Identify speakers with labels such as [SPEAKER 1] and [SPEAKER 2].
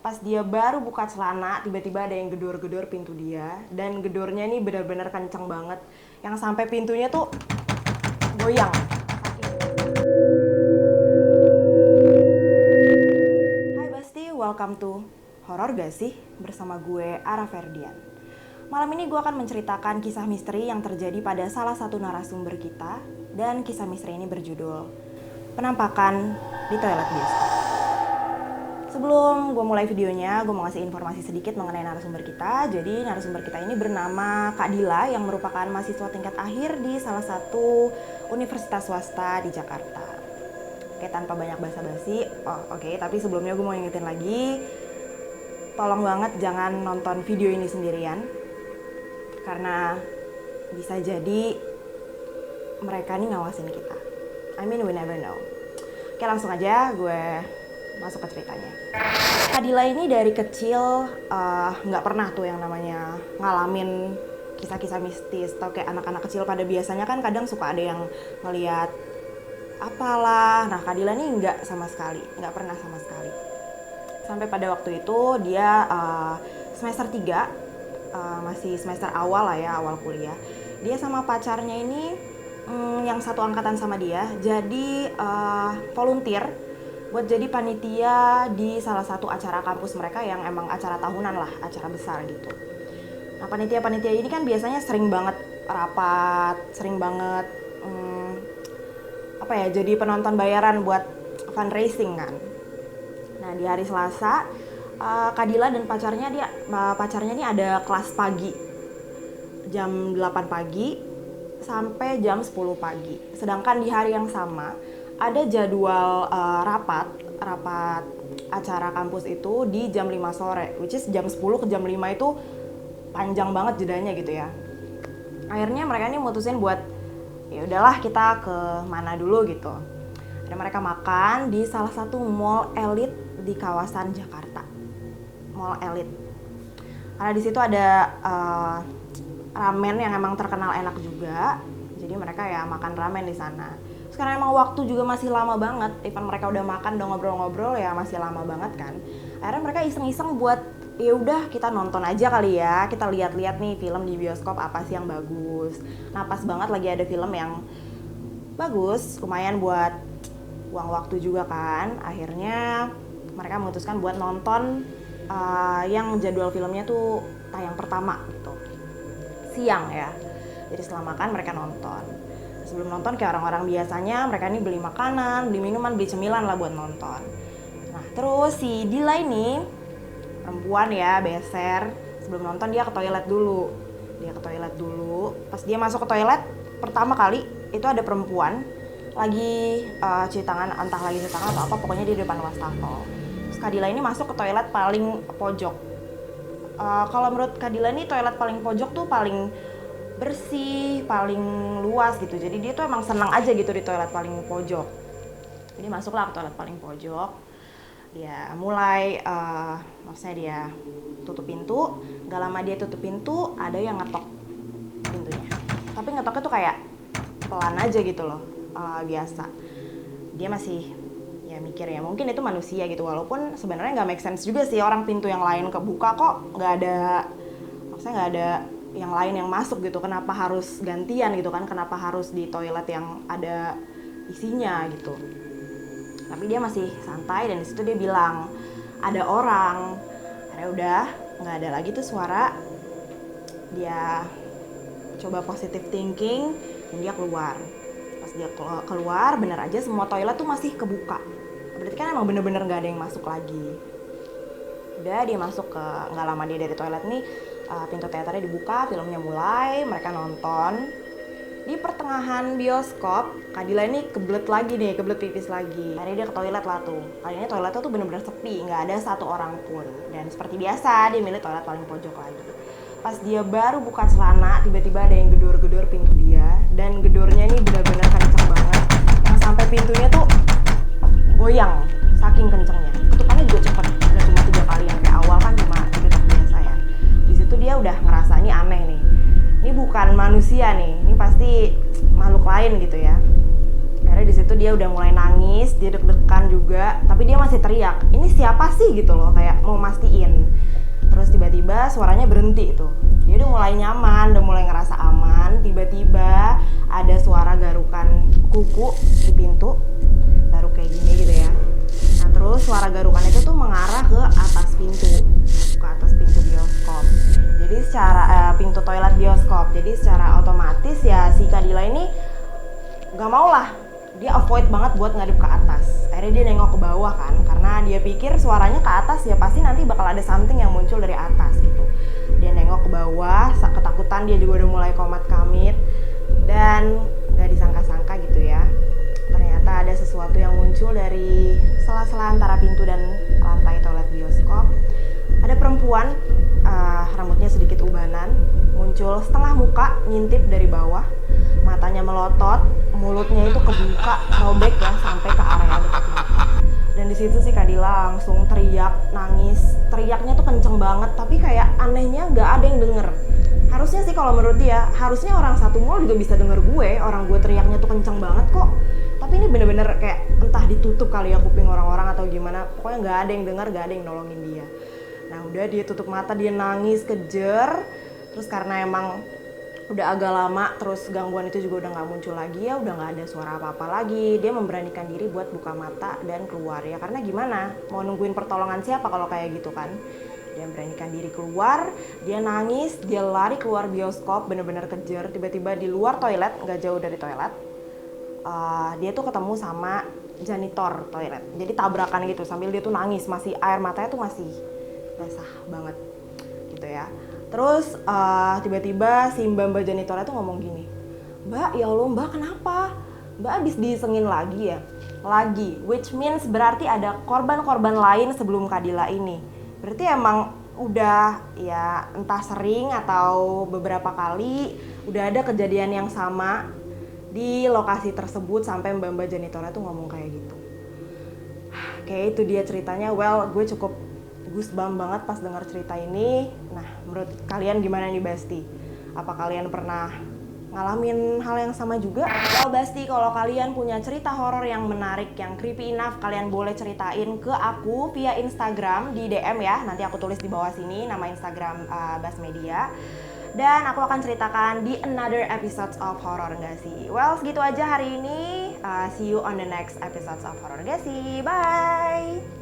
[SPEAKER 1] Pas dia baru buka celana, tiba-tiba ada yang gedor-gedor pintu dia. Dan gedornya ini benar-benar kenceng banget. Yang sampai pintunya tuh goyang. Hai Basti, welcome to Horor Gak Sih? Bersama gue, Ara Ferdian. Malam ini gue akan menceritakan kisah misteri yang terjadi pada salah satu narasumber kita. Dan kisah misteri ini berjudul Penampakan di Toilet Bioskop. Sebelum gue mulai videonya, gue mau ngasih informasi sedikit mengenai narasumber kita. Jadi narasumber kita ini bernama Kak Dila yang merupakan mahasiswa tingkat akhir di salah satu universitas swasta di Jakarta. Oke, tanpa banyak basa-basi, tapi sebelumnya gue mau ingetin lagi, tolong banget jangan nonton video ini sendirian. Karena bisa jadi mereka nih ngawasin kita. I mean, we never know. Oke, langsung aja gue masuk ke ceritanya. Kadila ini dari kecil nggak pernah tuh yang namanya ngalamin kisah-kisah mistis atau kayak anak-anak kecil pada biasanya kan kadang suka ada yang ngelihat apalah. Nah, Kadila ini nggak sama sekali, nggak pernah sama sekali. Sampai pada waktu itu dia semester 3, masih semester awal lah ya, awal kuliah. Dia sama pacarnya ini yang satu angkatan sama dia, jadi volunteer buat jadi panitia di salah satu acara kampus mereka yang emang acara tahunan lah, acara besar gitu. Nah, panitia-panitia ini kan biasanya sering banget rapat, sering banget jadi penonton bayaran buat fundraising kan. Nah, di hari Selasa, Kadila dan pacarnya ini ada kelas pagi, jam 8 pagi sampai jam 10 pagi. Sedangkan di hari yang sama ada jadwal rapat acara kampus itu di jam 5 sore, which is jam 10 ke jam 5 itu panjang banget jedanya gitu ya. Akhirnya mereka ini mutusin buat ya udahlah kita ke mana dulu gitu. Dan mereka makan di salah satu mall elit di kawasan Jakarta. Mall elit. Karena di situ ada ramen yang emang terkenal enak juga. Jadi mereka ya makan ramen di sana. Karena emang waktu juga masih lama banget, even mereka udah makan, udah ngobrol-ngobrol ya masih lama banget kan. Akhirnya mereka iseng-iseng buat ya udah kita nonton aja kali ya, kita lihat-lihat nih film di bioskop apa sih yang bagus. Nah, pas banget lagi ada film yang bagus, lumayan buat uang waktu juga kan. Akhirnya mereka memutuskan buat nonton yang jadwal filmnya tuh tayang pertama gitu, siang ya. Jadi setelah makan mereka nonton. Sebelum nonton kayak orang-orang biasanya, mereka ini beli makanan, beli minuman, beli cemilan lah buat nonton. Nah, terus si Dila ini perempuan ya, beser. Sebelum nonton dia ke toilet dulu. Pas dia masuk ke toilet pertama kali itu ada perempuan lagi cuci tangan, entah lagi cuci tangan atau apa, pokoknya di depan wastafel. Terus Kadila ini masuk ke toilet paling pojok. Kalau menurut Kadila ini toilet paling pojok tuh paling bersih, paling luas gitu. Jadi dia tuh emang senang aja gitu di toilet paling pojok. Jadi masuklah ke toilet paling pojok. Dia mulai, maksudnya dia tutup pintu. Gak lama dia tutup pintu, ada yang ngetok pintunya. Tapi ngetoknya tuh kayak pelan aja gitu loh, biasa. Dia masih ya mikir ya mungkin itu manusia gitu. Walaupun sebenarnya nggak make sense juga sih, orang pintu yang lain kebuka kok nggak ada yang lain yang masuk gitu, kenapa harus gantian gitu kan, kenapa harus di toilet yang ada isinya gitu. Tapi dia masih santai dan disitu dia bilang ada orang. Akhirnya udah nggak ada lagi tuh suara. Dia coba positive thinking dan dia keluar. Pas dia keluar bener aja semua toilet tuh masih kebuka. Berarti kan emang bener-bener nggak ada yang masuk lagi. Udah dia masuk ke, nggak lama dia dari toilet nih, pintu teaternya dibuka, filmnya mulai, mereka nonton. Di pertengahan bioskop, Kadila ini kebelet pipis lagi. Akhirnya dia ke toilet lah tuh. Kali ini toiletnya tuh bener-bener sepi, nggak ada satu orang pun. Dan seperti biasa, dia milih toilet paling pojok lagi. Pas dia baru buka celana, tiba-tiba ada yang gedor-gedor pintu dia. Dan gedornya ini bener-bener kenceng banget. Yang sampai pintunya tuh goyang, saking kencengnya. Ketukannya juga cepet, udah cuma 3 kali, yang kayak awal kan cuma ketuk biasa ya. Di situ dia udah ngerasa ini aneh nih. Ini bukan manusia nih, ini pasti makhluk lain gitu ya. Akhirnya di situ dia udah mulai nangis nangis, dia deg-degan juga, tapi dia masih teriak, ini siapa sih gitu loh, kayak mau mastiin. Terus tiba-tiba suaranya berhenti tuh, dia udah mulai nyaman, udah mulai ngerasa aman. Tiba-tiba ada suara garukan kuku di pintu, garuk kayak gini gitu ya. Nah terus suara garukan itu tuh mengarah ke atas pintu bioskop. Jadi secara pintu toilet bioskop. Jadi secara otomatis ya si Kadila ini gak mau lah, dia avoid banget buat ngadep ke atas. Akhirnya dia nengok ke bawah kan, karena dia pikir suaranya ke atas ya pasti nanti bakal ada something yang muncul dari atas gitu. Dia nengok ke bawah, ketakutan, dia juga udah mulai komat kamit. Dan gak disangka-sangka gitu ya, ternyata ada sesuatu yang muncul dari sela-sela antara pintu dan lantai toilet bioskop. Ada perempuan, rambutnya sedikit ubanan, muncul setengah muka, ngintip dari bawah, matanya melotot, mulutnya itu kebuka, robek ya sampai ke area dekat mata. Dan di situ sih Kadila langsung teriak, nangis. Teriaknya tuh kenceng banget, tapi kayak anehnya nggak ada yang denger. Harusnya sih kalau menurut dia, harusnya orang satu mall juga bisa denger gue, orang gue teriaknya tuh kenceng banget kok. Tapi ini bener-bener kayak entah ditutup kali ya kuping orang-orang atau gimana, pokoknya nggak ada yang denger, nggak ada yang nolongin dia. Nah udah dia tutup mata, dia nangis kejer. Terus karena emang udah agak lama, terus gangguan itu juga udah nggak muncul lagi ya, udah nggak ada suara apa-apa lagi. Dia memberanikan diri buat buka mata dan keluar ya, karena gimana? Mau nungguin pertolongan siapa kalau kayak gitu kan? Dia memberanikan diri keluar, dia nangis, dia lari keluar bioskop, bener-bener kejer. Tiba-tiba di luar toilet, nggak jauh dari toilet, dia tuh ketemu sama janitor toilet. Jadi tabrakan gitu sambil dia tuh nangis, masih air matanya tuh masih basah banget gitu ya. Terus tiba-tiba si mbak janitornya tuh ngomong gini, "Mbak, ya Allah mbak, kenapa? Mbak abis disengin lagi ya?" Lagi, which means berarti ada korban-korban lain sebelum Kadila ini. Berarti emang udah ya entah sering atau beberapa kali udah ada kejadian yang sama di lokasi tersebut sampai mbak janitornya tuh ngomong kayak gitu. Kayak itu dia ceritanya. Well, gue cukup goosebump banget pas dengar cerita ini. Nah, menurut kalian gimana nih Basti? Apa kalian pernah ngalamin hal yang sama juga? Well Basti, kalau kalian punya cerita horor yang menarik, yang creepy enough, kalian boleh ceritain ke aku via Instagram di DM ya. Nanti aku tulis di bawah sini nama Instagram Bas Media. Dan aku akan ceritakan di another episodes of Horror Nggak Sih. Well, segitu aja hari ini. See you on the next episodes of Horror Nggak Sih. Bye!